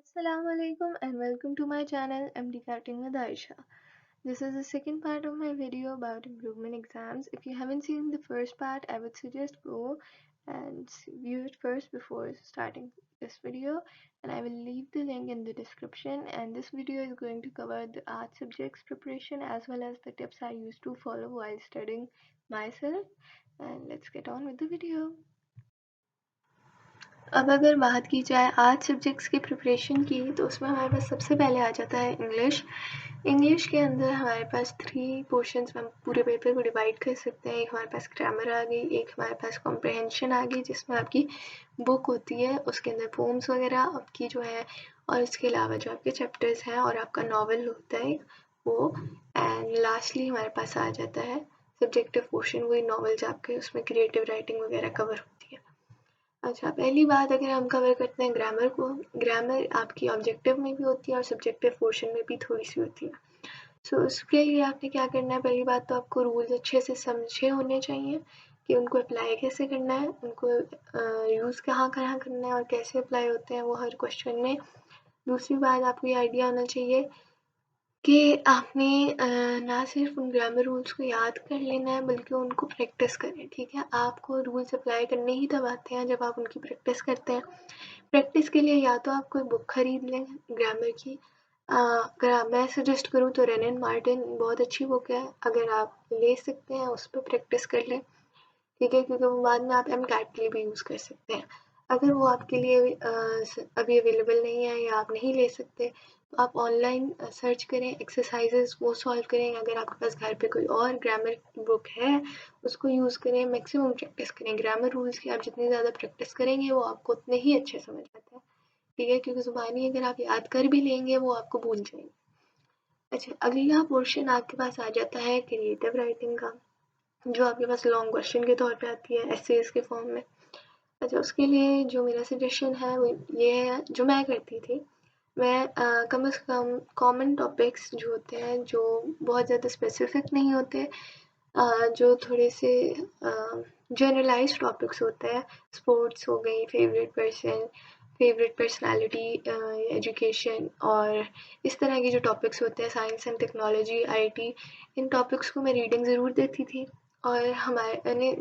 Assalamu alaikum and welcome to my channel MD Cutting with Aisha. This is the second part of my video about improvement exams. If you haven't seen the first part, I would suggest go and view it first before starting this video, and I will leave the link in the description. And this video is going to cover the art subjects preparation as well as the tips I used to follow while studying myself. And let's get on with the video. अब अगर बात की जाए art subjects की preparation की, तो उसमें हमारे पास सबसे पहले आ जाता है इंग्लिश। इंग्लिश के अंदर हमारे पास 3 पोर्शंस में हम पूरे पेपर को डिवाइड कर सकते हैं। एक हमारे पास ग्रामर आ गई, एक हमारे पास कॉम्प्रहेंशन आ गई जिसमें आपकी बुक होती है, उसके अंदर पोम्स वगैरह आपकी जो है, और उसके अलावा जो आपके चैप्टर्स हैं और आपका नॉवल होता है वो, एंड लास्टली हमारे पास आ जाता है सब्जेक्टिव पोर्शन, वही नॉवेल्स आपके, उसमें क्रिएटिव राइटिंग वगैरह कवर होती है। अच्छा, पहली बात अगर हम कवर करते हैं ग्रामर को, ग्रामर आपकी ऑब्जेक्टिव में भी होती है और सब्जेक्टिव पोर्शन में भी थोड़ी-सी होती है। सो उसके लिए आपने क्या करना है, पहली बात तो आपको रूल्स अच्छे से समझे होने चाहिए कि उनको अप्लाई कैसे करना है, उनको यूज़ कहाँ-कहाँ करना है और कैसे अप्लाई होते हैं वो हर क्वेश्चन में। दूसरी बात, आपको ये आइडिया होना चाहिए कि आपने ना सिर्फ उन ग्रामर रूल्स को याद कर लेना है बल्कि उनको प्रैक्टिस करें, ठीक है? आपको रूल्स अप्लाई करने ही तब आते हैं जब आप उनकी प्रैक्टिस करते हैं। प्रैक्टिस के लिए या तो आप कोई बुक खरीद लें ग्रामर की, अगर मैं सजेस्ट करूँ तो रेन एंड मार्टिन बहुत अच्छी बुक है, अगर आप ले सकते हैं उस पर प्रैक्टिस कर लें, ठीक है? क्योंकि वो बाद में आप एमकैट के लिए भी यूज़ कर सकते हैं। अगर वो आपके लिए अभी अवेलेबल नहीं है या आप नहीं ले सकते, तो आप ऑनलाइन सर्च करें, एक्सरसाइजेस वो सॉल्व करें। अगर आपके पास घर पे कोई और ग्रामर बुक है, उसको यूज़ करें, मैक्सिमम प्रैक्टिस करें। ग्रामर रूल्स की आप जितनी ज़्यादा प्रैक्टिस करेंगे वो आपको उतने ही अच्छे समझ आते हैं, ठीक है? क्योंकि ज़ुबानी अगर आप याद कर भी लेंगे वो आपको भूल जाएंगे। अच्छा, अगला पोर्शन आपके पास आ जाता है क्रिएटिव राइटिंग का, जो आपके पास लॉन्ग क्वेश्चन के तौर पे आती है एसेज के फॉर्म में। अच्छा, उसके लिए जो मेरा सजेशन है वो ये है, जो मैं करती थी, मैं कम से कम कॉमन टॉपिक्स जो होते हैं, जो बहुत ज़्यादा स्पेसिफिक नहीं होते, जो थोड़े से जनरलाइज्ड टॉपिक्स होते हैं, स्पोर्ट्स हो गई, favourite person, favourite personality, education और इस तरह के जो टॉपिक्स होते हैं, science and technology, IT, in topics को मैं रीडिंग ज़रूर देती थी। और हमारे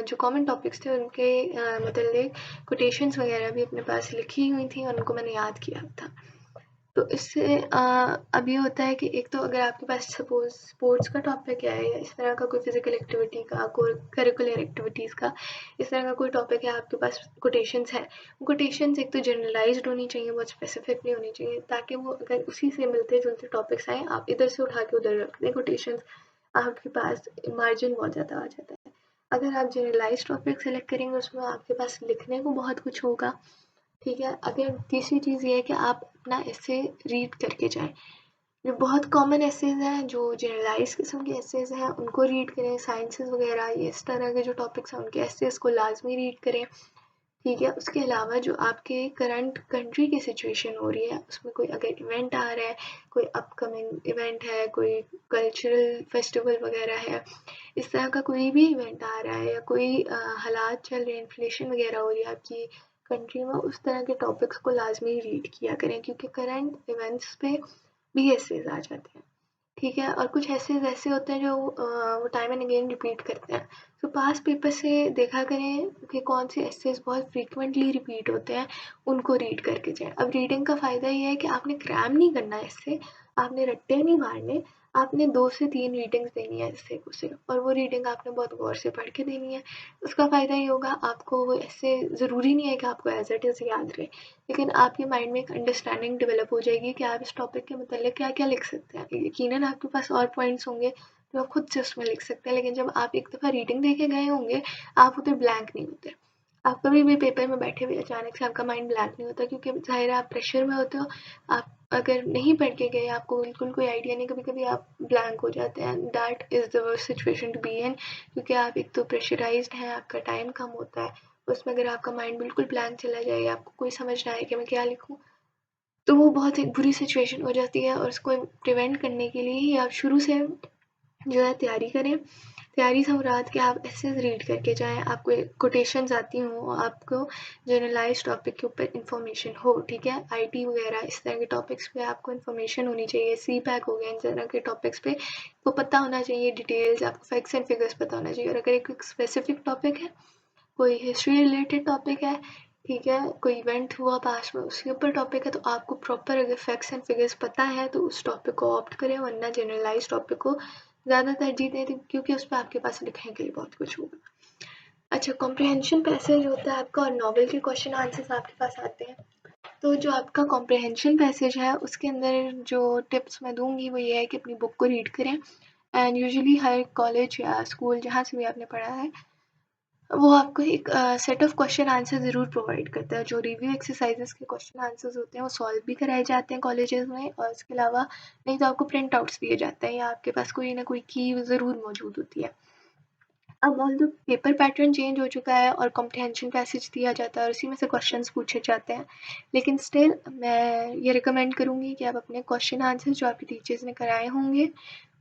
जो कॉमन टॉपिक्स थे उनके मतलब कोटेशंस वगैरह भी अपने पास लिखी हुई थी, उनको मैंने याद किया था। तो इससे अब ये होता है कि एक तो अगर आपके पास सपोज़ स्पोर्ट्स का टॉपिक है या इस तरह का कोई फिज़िकल एक्टिविटी का, कोई करिकुलर एक्टिविटीज़ का, इस तरह का कोई टॉपिक है, आपके पास कोटेशंस है। कोटेशंस एक तो जनरलाइज़्ड होनी चाहिए, बहुत स्पेसिफिक नहीं होनी चाहिए, ताकि वो अगर उसी से मिलते-जुलते टॉपिक्स आएँ, आप इधर से उठा के उधर रख दें कोटेशंस, आपके पास मार्जिन बहुत ज़्यादा आ जाता है। अगर आप जनरलाइज़्ड टॉपिक सेलेक्ट करेंगे, उसमें आपके पास लिखने को बहुत कुछ होगा, ठीक है? अगर तीसरी चीज़ ये है कि आप अपना एसे रीड करके जाएँ। जो बहुत कॉमन एसेज़ हैं, जो जनरलाइज़ किस्म के एसेज़ हैं, उनको रीड करें। साइंसेज़ वगैरह ये इस तरह के जो टॉपिक्स हैं, उनके एसेज़ को लाज़मी रीड करें, ठीक है? उसके अलावा जो आपके करंट कंट्री की सिचुएशन हो रही है, उसमें कोई अगर इवेंट आ रहा है, कोई अपकमिंग इवेंट है, कोई कल्चरल फेस्टिवल वगैरह है, इस तरह का कोई भी इवेंट आ रहा है या कोई हालात चल रहे हैं, इन्फ्लेशन वगैरह हो रही है आपकी कंट्री में, उस तरह के टॉपिक्स को लाज़मी रीड किया करें, क्योंकि करंट इवेंट्स पे भी एसेज़ आ जाते हैं, ठीक है? और कुछ एसेज़ ऐसे होते हैं जो वो टाइम एंड अगेन रिपीट करते हैं। तो पास्ट पेपर से देखा करें कि कौन से एसेज़ बहुत फ्रीक्वेंटली रिपीट होते हैं, उनको रीड करके जाएँ। अब रीडिंग का फ़ायदा ये है कि आपने क्रैम नहीं करना है एसे, आपने रट्टे नहीं मारने, आपने 2 से 3 रीडिंग्स देनी है एसे को सिर्फ़, और वो रीडिंग आपने बहुत गौर से पढ़ के देनी है। उसका फ़ायदा ये होगा, आपको वो एसे ज़रूरी नहीं है कि आपको एज़ इट इज़ याद रहे, लेकिन आपके माइंड में एक अंडरस्टैंडिंग डेवलप हो जाएगी कि आप इस टॉपिक के मतलब क्या-क्या लिख सकते हैं। यकीनन आपके पास और पॉइंट्स होंगे जो आप खुद से उसमें लिख सकते हैं, लेकिन जब आप एक दफ़ा रीडिंग दे के गए होंगे, आप उधर ब्लैंक नहीं होते। आप कभी भी पेपर में बैठे हुए अचानक से आपका माइंड ब्लैंक नहीं होता, क्योंकि ज़ाहिर है आप प्रेशर में होते हो। आप अगर नहीं पढ़ के गए, आपको बिल्कुल कोई आइडिया नहीं, कभी-कभी आप ब्लैंक हो जाते हैं। That is the worst situation to be in, क्योंकि आप एक तो प्रेशराइज़्ड हैं, आपका टाइम कम होता है। उसमें अगर आपका माइंड बिल्कुल ब्लैंक चला जाए, आपको कोई समझ ना आए कि मैं क्या लिखूँ, तो वो बहुत एक बुरी सिचुएशन हो जाती है, और उसको प्रिवेंट करने के लिए ही आप शुरू से जो है तैयारी करें। क्या रही मुराद कि आप एसेस रीड करके जाएँ, आपको कोटेशंस आती हों, आपको जनरलाइज़्ड टॉपिक के ऊपर इन्फॉर्मेशन हो, ठीक है? आईटी वगैरह इस तरह के टॉपिक्स पे आपको इन्फॉर्मेशन होनी चाहिए, सीपैक हो गया, इन तरह के टॉपिक्स पे आपको पता होना चाहिए डिटेल्स, आपको फैक्ट्स एंड फिगर्स पता होना चाहिए। और अगर एक स्पेसिफिक टॉपिक है, कोई हिस्ट्री रिलेटेड टॉपिक है, ठीक है, कोई इवेंट हुआ पास्ट में उसके ऊपर टॉपिक है, तो आपको प्रॉपर अगर फैक्ट्स एंड फिगर्स पता है तो उस टॉपिक को ऑप्ट करें, वरना जनरलाइज्ड टॉपिक को ज़्यादा तरजीह दें क्योंकि उस पर आपके पास लिखने के लिए बहुत कुछ होगा। अच्छा, कॉम्प्रिहेंशन पैसेज होता है आपका और नॉवल के क्वेश्चन आंसर्स आपके पास आते हैं। तो जो आपका कॉम्प्रिहेंशन पैसेज है उसके अंदर जो टिप्स मैं दूंगी वो ये है कि अपनी बुक को रीड करें। एंड यूजुअली हर कॉलेज या स्कूल जहाँ से भी आपने पढ़ा है वो आपको एक सेट ऑफ क्वेश्चन आंसर ज़रूर प्रोवाइड करता है। जो रिव्यू एक्सरसाइजेस के क्वेश्चन आंसर्स होते हैं वो सॉल्व भी कराए जाते हैं कॉलेजेस में, और इसके अलावा नहीं तो आपको प्रिंट आउट्स दिए जाते हैं या आपके पास कोई ना कोई की ज़रूर मौजूद होती है। अब ऑल्दो पेपर पैटर्न चेंज हो चुका है और कॉम्प्रिहेंशन पैसेज दिया जाता है और उसी में से क्वेश्चंस पूछे जाते हैं, लेकिन स्टिल मैं ये रिकमेंड करूँगी कि आप अपने क्वेश्चन आंसर जो आपके टीचर्स ने कराए होंगे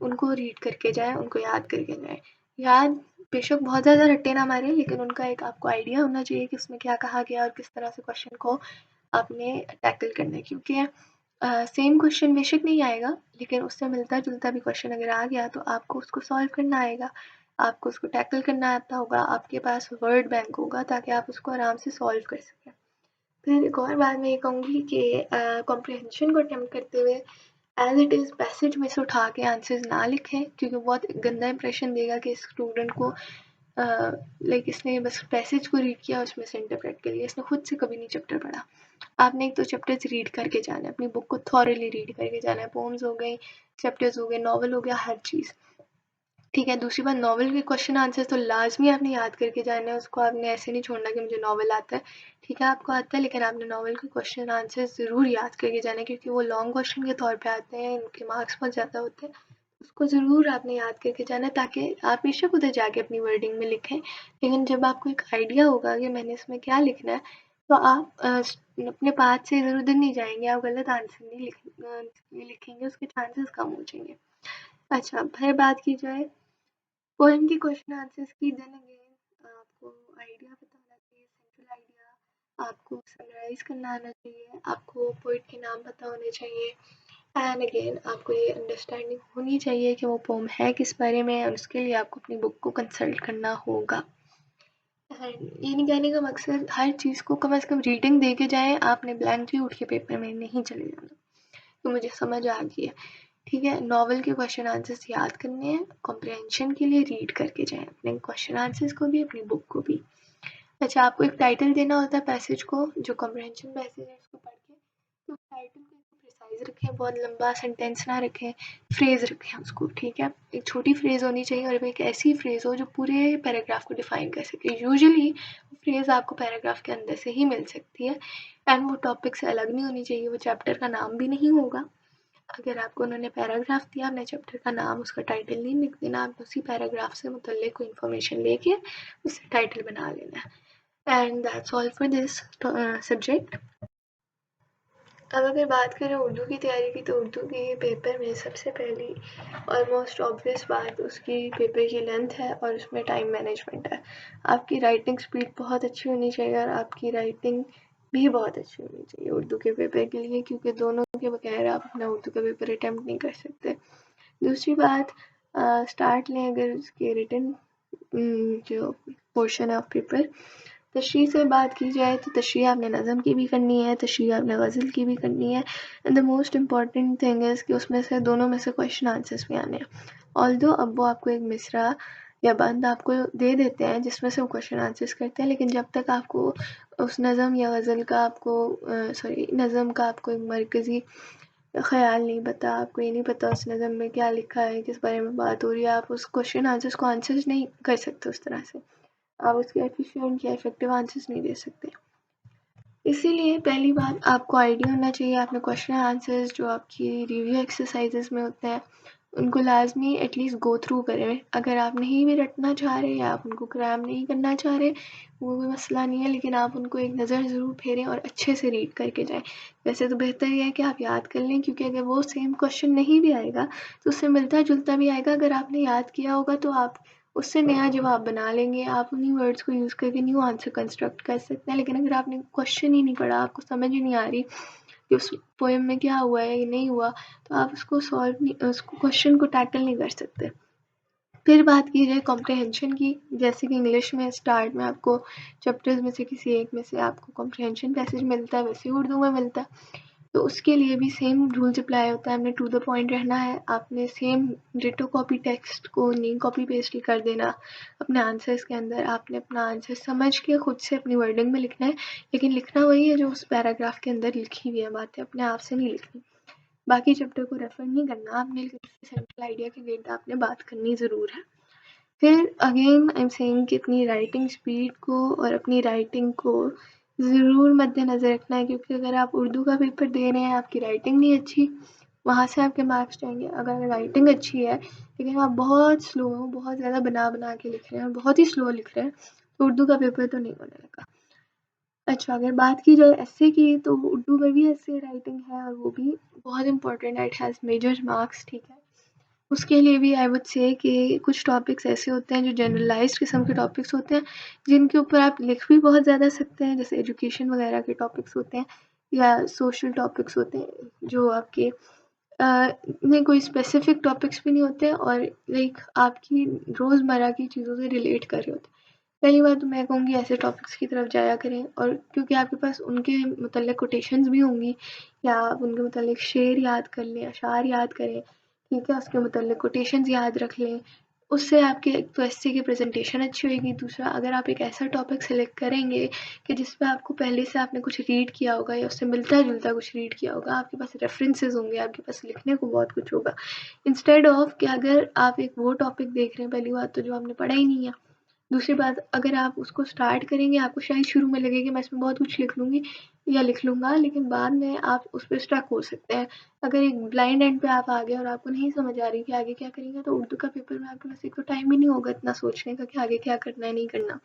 उनको रीड करके जाएँ, उनको याद करके जाएँ। याद बेशक बहुत ज़्यादा रट्टे ना मारें, लेकिन उनका एक आपको आइडिया होना चाहिए कि उसमें क्या कहा गया और किस तरह से क्वेश्चन को आपने टैकल करना है, क्योंकि सेम क्वेश्चन बेशक नहीं आएगा, लेकिन उससे मिलता जुलता भी क्वेश्चन अगर आ गया तो आपको उसको सॉल्व करना आएगा, आपको उसको टैकल करना आता होगा, आपके पास वर्ड बैंक होगा ताकि आप उसको आराम से सॉल्व कर सकें। फिर एक और बात मैं ये कहूँगी कि कॉम्प्रिहेंशन को अटेम्प्ट करते हुए एज इट इज़ पैसेज में से उठा के आंसर्स ना लिखें, क्योंकि बहुत गंदा इंप्रेशन देगा कि स्टूडेंट को लाइक इसने बस पैसेज को रीड किया उसमें से इंटरप्रेट कर लिया, इसने खुद से कभी नहीं चैप्टर पढ़ा। आपने एक तो चैप्टर्स रीड करके जाना है, अपनी बुक को थॉरली रीड करके जाना है, पोम्स हो गई, चैप्टर्स हो गए, नॉवल हो गया, हर चीज़, ठीक है। दूसरी बात, नॉवल के क्वेश्चन आंसर तो लाजमी आपने याद करके जाना है, उसको आपने ऐसे नहीं छोड़ना कि मुझे नॉवल आता है, ठीक है आपको आता है, लेकिन आपने नॉवल के क्वेश्चन आंसर ज़रूर याद करके जाना है, क्योंकि वो लॉन्ग क्वेश्चन के तौर पे आते हैं, उनके मार्क्स बहुत ज़्यादा होते हैं, उसको ज़रूर आपने याद करके जाना है ताकि आप बेशक उधर जाके अपनी वर्डिंग में लिखें, लेकिन जब आपको एक आइडिया होगा कि मैंने इसमें क्या लिखना है तो आप अपने पाथ से इधर उधर नहीं जाएंगे, आप गलत आंसर नहीं लिखेंगे, उसके चांसेस कम हो जाएंगे। अच्छा, फिर बात की जाए पोएम के क्वेश्चन आंसर्स की, देन अगेन आपको आइडिया पता होना चाहिए, सेंट्रल आइडिया आपको समराइज करना आना चाहिए, आपको पोइट के नाम पता होने चाहिए, एंड अगेन आपको ये अंडरस्टैंडिंग होनी चाहिए कि वो पोम है किस बारे में, और उसके लिए आपको अपनी बुक को कंसल्ट करना होगा। एंड ये नहीं कहने का मकसद हर चीज़ को कम से कम रीडिंग दे के जाएँ, आपने ब्लैंकली उठ के पेपर में नहीं चले जाना तो मुझे समझ आ गई है, ठीक है। नॉवल के क्वेश्चन आंसर्स याद करने हैं, कॉम्प्रिहेंशन के लिए रीड करके जाएँ अपने क्वेश्चन आंसर्स को भी, अपनी बुक को भी। अच्छा, आपको एक टाइटल देना होता है पैसेज को, जो कॉम्प्रिहेंशन पैसेज है उसको पढ़ के, तो टाइटल को प्रिसाइज रखें, बहुत लंबा सेंटेंस ना रखें, फ्रेज रखें उसको, ठीक है। एक छोटी फ्रेज होनी चाहिए और एक ऐसी फ्रेज हो जो पूरे पैराग्राफ को डिफाइन कर सके। यूजुअली फ्रेज आपको पैराग्राफ के अंदर से ही मिल सकती है, एंड वो टॉपिक से अलग नहीं होनी चाहिए, वो चैप्टर का नाम भी नहीं होगा। अगर आपको उन्होंने पैराग्राफ दिया, आपने चैप्टर का नाम, उसका टाइटल नहीं लिख देना, आप उसी पैराग्राफ से मुतल्लिक कोई इन्फॉर्मेशन लेके उससे टाइटल बना लेना है। And that's all for this subject. अब अगर बात करें उर्दू की तैयारी की, तो उर्दू के पेपर में सबसे पहली और मोस्ट ऑब्वियस बात उसकी पेपर की लेंथ है और उसमें टाइम मैनेजमेंट है। आपकी राइटिंग स्पीड बहुत अच्छी होनी चाहिए और आपकी राइटिंग भी बहुत अच्छी होनी चाहिए उर्दू के पेपर के लिए, क्योंकि दोनों के बगैर आप अपना उर्दू का पेपर अटैम्प्ट नहीं कर सकते। दूसरी बात, स्टार्ट लें अगर उसके रिटन जो पोर्शन है ऑफ पेपर, तशरीह से बात की जाए तो तशरीह आपने नज़म की भी करनी है, तशरीह आपने गज़ल की भी करनी है, and the most important thing is कि उसमें से दोनों में से क्वेश्चन आंसर्स भी आने हैं। ऑल्दो अब वो आपको एक मिसरा या बंद आपको दे देते हैं जिसमें से वो क्वेश्चन आंसर्स करते हैं, लेकिन जब तक आपको उस नज़म या गज़ल का नज़म का आपको एक मरकज़ी ख़याल नहीं पता, आपको ये नहीं पता उस नज़म में क्या लिखा है, किस बारे में बात हो रही है, आप उस क्वेश्चन आंसर्स को आंसर्स नहीं कर सकते उस तरह से, आप उसके एफिशिएंट या इफेक्टिव आंसर्स नहीं दे सकते। इसीलिए पहली बात, आपको आइडिया होना चाहिए आपने क्वेश्चन आंसर्स जो आपकी रिव्यू एक्सरसाइजेस में होते हैं उनको लाजमी एटलीस्ट गो थ्रू करें। अगर आप नहीं भी रटना चाह रहे या आप उनको क्रैम नहीं करना चाह रहे, वो भी मसला नहीं है, लेकिन आप उनको एक नज़र ज़रूर फेरें और अच्छे से रीड करके जाएं। वैसे तो बेहतर यह है कि आप याद कर लें, क्योंकि अगर वो सेम क्वेश्चन नहीं भी आएगा तो उससे मिलता जुलता भी आएगा। अगर आपने याद किया होगा तो आप उससे नया जवाब बना लेंगे। आप उन्हीं वर्ड्स को यूज़ करके न्यू आंसर कंस्ट्रक्ट कर सकते हैं। लेकिन अगर आपने क्वेश्चन ही नहीं पढ़ा, आपको समझ ही नहीं आ रही कि उस पोएम में क्या हुआ है या नहीं हुआ, तो आप उसको क्वेश्चन को टैकल नहीं कर सकते। फिर बात की जाए कॉम्प्रिहेंशन की, जैसे कि इंग्लिश में स्टार्ट में आपको चैप्टर्स में से किसी एक में से आपको कॉम्प्रिहेंशन पैसेज मिलता है, वैसे ही उर्दू में मिलता है। तो उसके लिए भी सेम रूल्स अप्लाई होता है। हमने टू द पॉइंट रहना है। आपने सेम डिटो कॉपी टेक्स्ट को नहीं कॉपी पेस्ट ही कर देना अपने आंसर्स के अंदर। आपने अपना आंसर समझ के खुद से अपनी वर्डिंग में लिखना है, लेकिन लिखना वही है जो उस पैराग्राफ के अंदर लिखी हुई है। बातें अपने आप से नहीं लिखनी। बाकी चैप्टर को रेफर नहीं करना आपने, लेकिन सेंट्रल आइडिया के गेट आपने बात करनी ज़रूर है। फिर अगेन आई एम सेइंग कि अपनी राइटिंग स्पीड को और अपनी राइटिंग को ज़रूर मद्देनज़र रखना है, क्योंकि अगर आप उर्दू का पेपर दे रहे हैं, आपकी राइटिंग नहीं अच्छी, वहाँ से आपके मार्क्स जाएंगे। अगर राइटिंग अच्छी है लेकिन आप बहुत स्लो हो, बहुत ज़्यादा बना के लिख रहे हैं और बहुत ही स्लो लिख रहे हैं, तो उर्दू का पेपर तो नहीं होने लगा। अच्छा, अगर बात की जाए एस्से की, तो उर्दू में भी एस्से राइटिंग है और वो भी बहुत इंपॉर्टेंट है। इट हैज़ मेजर मार्क्स, ठीक है। उसके लिए भी आई वुड से कि कुछ टॉपिक्स ऐसे होते हैं जो जनरलाइज्ड किस्म के टॉपिक्स होते हैं, जिनके ऊपर आप लिख भी बहुत ज़्यादा सकते हैं, जैसे एजुकेशन वगैरह के टॉपिक्स होते हैं या सोशल टॉपिक्स होते हैं, जो आपके नहीं कोई स्पेसिफिक टॉपिक्स भी नहीं होते और लाइक आपकी रोज़मर्रा की चीज़ों से रिलेट कर रहे होते हैं। पहली बात तो मैं कहूँगी ऐसे टॉपिक्स की तरफ जाया करें, और क्योंकि आपके पास उनके मतलब कोटेशंस भी होंगी, या आप उनके मतलब शेर याद कर लें, अशार याद करें, ठीक है, उसके मतलब कोटेशंस याद रख लें। उससे आपके एक तो एस्से की प्रेजेंटेशन अच्छी होगी। दूसरा, अगर आप एक ऐसा टॉपिक सेलेक्ट करेंगे कि जिस पे आपको पहले से आपने कुछ रीड किया होगा या उससे मिलता जुलता कुछ रीड किया होगा, आपके पास रेफरेंसेस होंगे, आपके पास लिखने को बहुत कुछ होगा, इंस्टेड ऑफ कि अगर आप एक वो टॉपिक देख रहे हैं, पहली बात तो जो आपने पढ़ा ही नहीं है। दूसरी बात, अगर आप उसको स्टार्ट करेंगे, आपको शायद शुरू में लगे कि मैं इसमें बहुत कुछ लिख लूँगी या लिख लूँगा, लेकिन बाद में आप उस पे स्टक हो सकते हैं। अगर एक ब्लाइंड एंड पे आप आ गए और आपको नहीं समझ आ रही कि आगे क्या करेंगे, तो उर्दू का पेपर में आपके पास एक तो टाइम ही नहीं होगा इतना सोचने का कि आगे क्या करना है, नहीं करना।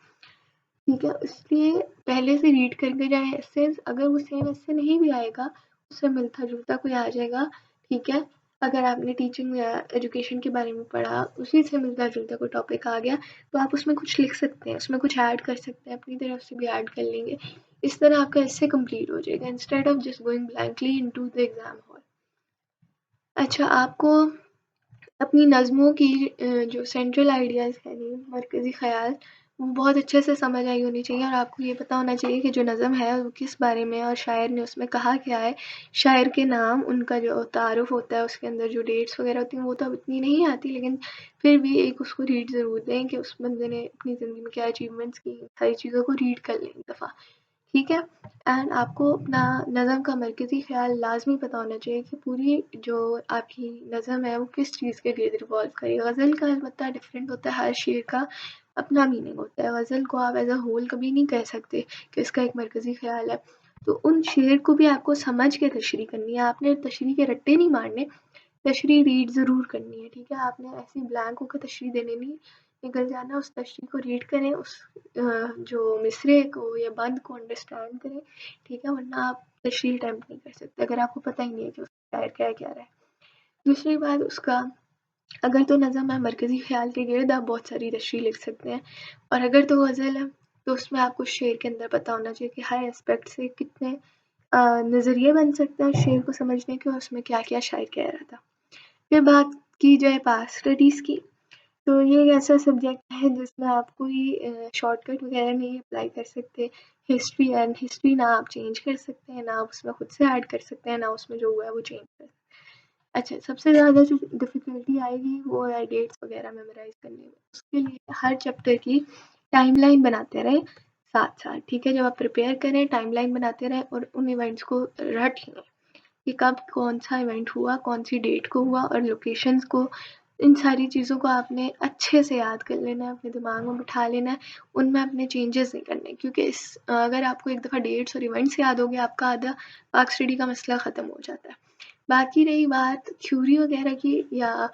ठीक है? इसलिए पहले से रीड करके जाएँ एसेज़, अगर वो सेम एसे नहीं भी आएगा, उससे मिलता-जुलता कोई आ जाएगा, ठीक है? अगर आपने टीचिंग या एजुकेशन के बारे में पढ़ा, उसी से मिलता-जुलता कोई टॉपिक आ गया, तो आप उसमें कुछ लिख सकते हैं, उसमें कुछ ऐड कर सकते हैं, अपनी तरफ से भी ऐड कर लेंगे। इस तरह आपका एसे कंप्लीट हो जाएगा, instead of just going blankly into the exam hall. अच्छा, आपको अपनी नज़्मों की जो सेंट्रल आइडियाज़ है नहीं, मरकज़ी ख़याल, वो बहुत अच्छे से समझ आई होनी चाहिए, और आपको ये पता होना चाहिए कि जो नज़म है वो किस बारे में है और शायर ने उसमें कहा क्या है। शायर के नाम, उनका जो तारुफ़ होता है, उसके अंदर जो डेट्स वग़ैरह होती हैं वो तो अब इतनी नहीं आती, लेकिन फिर भी एक उसको रीड ज़रूर दें कि उस बंदे ने अपनी ज़िंदगी में क्या अचीवमेंट्स की, सारी चीज़ों को रीड कर लें एक दफ़ा, ठीक है? एंड आपको अपना नज़म का मरकज़ी ख़्याल लाज़मी पता होना चाहिए कि पूरी जो आपकी नज़म है वो किस चीज़ के गिर्द रिवॉल्व करेगी। ग़ज़ल का अलबत्ता डिफरेंट होता है, हर शेर का अपना मीनिंग होता है। ग़ज़ल को आप एज़ अ होल कभी नहीं कह सकते कि इसका एक मरकज़ी ख़्याल है। तो उन शेर को भी आपको समझ के तशरीह करनी है, आपने तशरीह के रट्टे नहीं मारने, तशरीह रीड ज़रूर करनी है, ठीक है? आपने ऐसे ही ब्लैंक होकर तशरीह देने नहीं निकल जाना, उस तशरीह को रीड करें, उस जो मिसरे को या बंद को अंडरस्टैंड करें, ठीक है? वरना आप तशरीह अटेम्प्ट नहीं कर सकते, अगर आपको पता ही नहीं है कि उसका शायर क्या कह रहा है। दूसरी बात, उसका अगर तो नज़म है, मरकज़ी ख़्याल के गिर्द आप बहुत सारी तशरीह लिख सकते हैं, और अगर तो ग़ज़ल है, तो उसमें आपको शेर के अंदर पता होना चाहिए कि हर एस्पेक्ट से कितने नज़रिए बन सकते हैं शेर को समझने के, और उसमें क्या-क्या शायर कह रहा था। फिर बात की जाए पास्ट स्टडीज़ की, तो ये एक ऐसा सब्जेक्ट है जिसमें आप कोई शॉर्टकट वगैरह नहीं अप्लाई कर सकते। हिस्ट्री एंड हिस्ट्री ना आप चेंज कर सकते हैं, ना आप उसमें खुद से ऐड कर सकते हैं, ना उसमें जो हुआ है वो चेंज कर सकते हैं। अच्छा, सबसे ज़्यादा जो डिफ़िकल्टी आएगी वो है डेट्स वगैरह मेमोराइज़ करने में। उसके लिए हर चैप्टर की टाइमलाइन बनाते रहें साथ-साथ, ठीक है? जब आप प्रिपेयर करें, टाइमलाइन बनाते रहें और उन इवेंट्स को रट लें कि कब कौन-सा इवेंट हुआ, कौन-सी डेट को हुआ, और लोकेशंस को, इन सारी चीज़ों को आपने अच्छे से याद कर लेना है, अपने दिमाग में बिठा लेना है, उनमें अपने चेंजेस नहीं करने, क्योंकि अगर आपको एक दफ़ा डेट्स और इवेंट्स याद हो गए, आपका आधा मार्क स्टडी का मसला ख़त्म हो जाता है। बाकी रही बात थ्योरी वगैरह की, या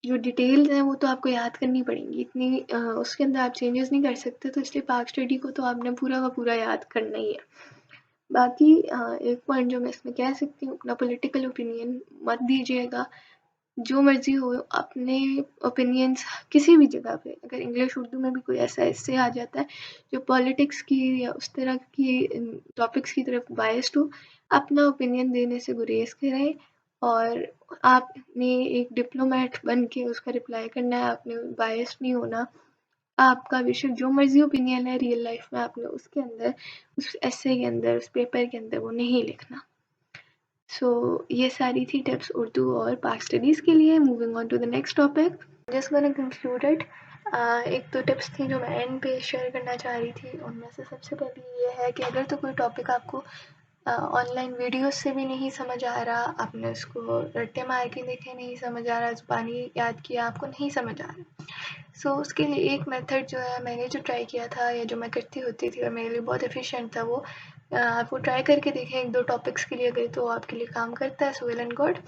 जो डिटेल्स हैं वो तो आपको याद करनी पड़ेंगी, इतनी उसके अंदर आप चेंजेस नहीं कर सकते, तो इसलिए पार्क स्टडी को तो आपने पूरा का पूरा याद करना ही है। बाकी एक पॉइंट जो मैं इसमें कह सकती हूँ, अपना पॉलिटिकल ओपिनियन मत दीजिएगा, जो मर्ज़ी हो अपने ओपिनियंस किसी भी जगह पे, अगर इंग्लिश उर्दू में भी कोई ऐसा एस्से आ जाता है जो पॉलिटिक्स की या उस तरह की टॉपिक्स की तरफ बायस्ड हो, अपना ओपिनियन देने से गुरेज़ करें और आपने एक डिप्लोमेट बन के उसका रिप्लाई करना है, आपने बायस्ड नहीं होना। आपका बेशक जो मर्ज़ी ओपिनियन है रियल लाइफ़ में, आपने उसके अंदर, उस एस्से के अंदर, उस पेपर के अंदर वो नहीं लिखना। सो ये सारी थी टिप्स उर्दू और पाक स्टडीज़ के लिए। Moving on to the next topic, just gonna conclude it. एक तो टिप्स थी जो मैं एंड पे शेयर करना चाह रही थी, उनमें से सबसे पहली ये है कि अगर तो कोई टॉपिक आपको ऑनलाइन वीडियोस से भी नहीं समझ आ रहा, आपने उसको रट्टे मार के देखे नहीं समझ आ रहा, ज़ुबानी याद किया आपको नहीं समझ आ रहा, सो उसके लिए एक मेथड जो है मैंने जो ट्राई किया था या जो मैं करती होती थी और मेरे लिए बहुत एफिशिएंट था, वो आप वो ट्राई करके देखें 1-2 टॉपिक्स के लिए, अगर तो आपके लिए काम करता है सो वेल एंड गुड।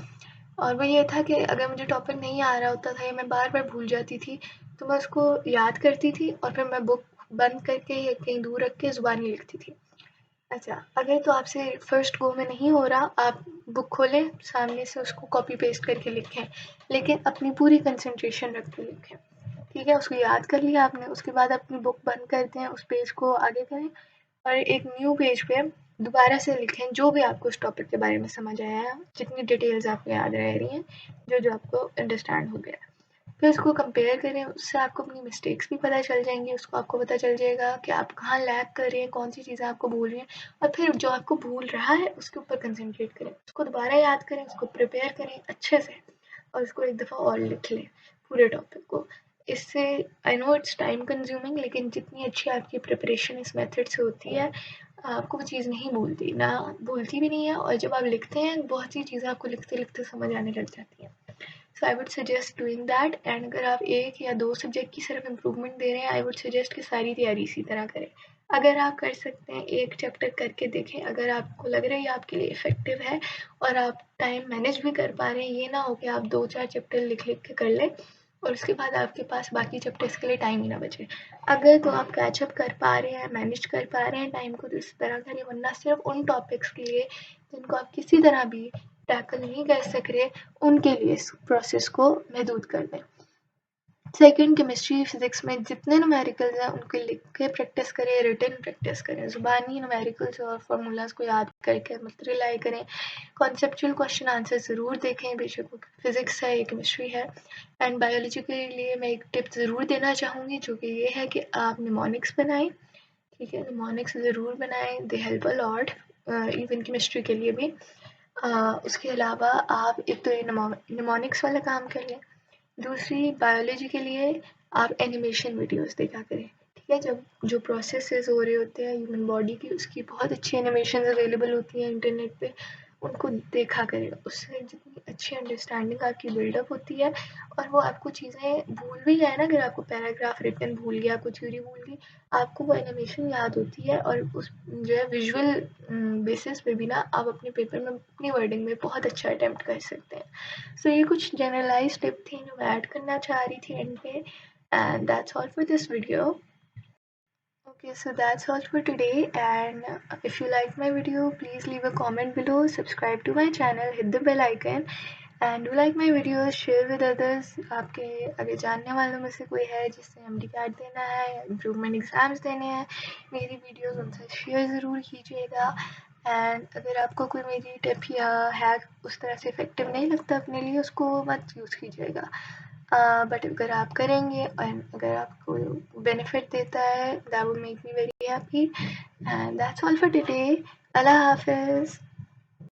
और वो ये था कि अगर मुझे टॉपिक नहीं आ रहा होता था या मैं बार-बार भूल जाती थी, तो मैं उसको याद करती थी और फिर मैं बुक बंद करके या कहीं दूर रख के ज़ुबानी लिखती थी। अच्छा, अगर तो आपसे फर्स्ट गो में नहीं हो रहा, आप बुक खोलें, सामने से उसको कॉपी पेस्ट करके लिखें, लेकिन अपनी पूरी कंसंट्रेशन रख के लिखें। ठीक है, उसको याद कर लिया आपने, उसके बाद अपनी बुक बंद कर दें, उस पेज को आगे करें और एक न्यू पेज पे दोबारा से लिखें जो भी आपको उस टॉपिक के बारे में समझ आया है, जितनी डिटेल्स आपको याद रह रही हैं, जो-जो आपको अंडरस्टैंड हो गया। फिर उसको कंपेयर करें, उससे आपको अपनी मिस्टेक्स भी पता चल जाएँगी, उसको आपको पता चल जाएगा कि आप कहाँ लैग कर रहे हैं, कौन-सी चीज़ें आपको भूल रही हैं और फिर जो आपको भूल रहा है, उसके ऊपर कंसंट्रेट करें। उसको दोबारा याद करें, उसको प्रिपेयर करें अच्छे से और उसको एक दफ़ा और लिख लें, पूरे टॉपिक को। इससे I know it's time consuming, लेकिन जितनी अच्छी आपकी प्रिपरेशन इस मेथड से होती है, आपको वो चीज़ नहीं भूलती, ना भूलती भी नहीं है और जब आप लिखते हैं, बहुत सी चीज़ें आपको लिखते-लिखते समझ आने लग जाती हैं। So I would suggest doing that, and अगर आप 1 या 2 सब्जेक्ट की सिर्फ इम्प्रूवमेंट दे रहे हैं, आई वुड सजेस्ट कि सारी तैयारी इसी तरह करें। अगर आप कर सकते हैं, 1 चैप्टर करके देखें, अगर आपको लग रहा है ये आपके लिए इफ़ेक्टिव है और आप टाइम मैनेज भी कर पा रहे हैं, ये ना हो कि आप 2-4 चैप्टर लिख-लिख के कर लें और उसके बाद आपके पास बाकी चैप्टर्स के लिए टाइम ही ना बचे। अगर तो आप कैच अप कर पा रहे हैं, मैनेज कर पा रहे हैं टाइम को, तो इस तरह करें, वरना सिर्फ उन टॉपिक्स के लिए जिनको आप किसी तरह भी टैकल नहीं कर सक रहे, उनके लिए इस प्रोसेस को महदूद कर दें। सेकंड, केमिस्ट्री फिजिक्स में जितने न्यूमेरिकल्स हैं उनको लिख के प्रैक्टिस करें, रिटन प्रैक्टिस करें, ज़ुबानी न्यूमेरिकल्स और फार्मूलाज को याद करके मत रिलाई करें। कॉन्सेप्चुअल क्वेश्चन आंसर ज़रूर देखें, बेशक वो फिजिक्स है या केमिस्ट्री है। एंड बायोलॉजी के लिए मैं एक टिप ज़रूर देना चाहूँगी, जो कि ये है कि आप निमोनिक्स बनाएं। ठीक है, निमोनिक्स ज़रूर बनाएं, they help a lot, even chemistry के लिए भी। उसके अलावा आप एक तो ये निमोनिक्स वाला काम कर लें, दूसरी बायोलॉजी के लिए आप एनिमेशन वीडियोस देखा करें। ठीक है, जब जो प्रोसेसेस हो रहे होते हैं ह्यूमन बॉडी की, उसकी बहुत अच्छी एनिमेशन अवेलेबल होती हैं इंटरनेट पे, उनको देखा करें। उससे जितनी अच्छी अंडरस्टैंडिंग आपकी बिल्डअप होती है और वो आपको चीज़ें भूल भी गए ना, अगर आपको पैराग्राफ रिटन भूल गया, आपको थ्योरी भूल गई, आपको वो एनिमेशन याद होती है और उस जो है विजुअल बेसिस पे भी ना आप अपने पेपर में अपनी वर्डिंग में बहुत अच्छा अटेम्प्ट कर सकते हैं। सो ये कुछ जनरलाइज्ड टिप थी जो मैं ऐड करना चाह रही थी एंड पे, and that's all for this video. Okay, so that's all for today, and if you like my video, please leave a comment below, subscribe to my channel, hit the bell icon, and do like my videos, share with others. आपके अगर जानने वालों में से कोई है जिससे MD card देना है, इम्प्रूवमेंट एग्ज़ाम्स देने हैं, मेरी वीडियोस उनसे शेयर ज़रूर कीजिएगा। एंड अगर आपको कोई मेरी टिप या हैक उस तरह से इफ़ेक्टिव नहीं लगता अपने लिए, उसको मत यूज़ कीजिएगा। बट अगर आप करेंगे एंड अगर आपको बेनिफिट देता है, that would make me very happy, and that's all for today. अल्लाह हाफ़िज़।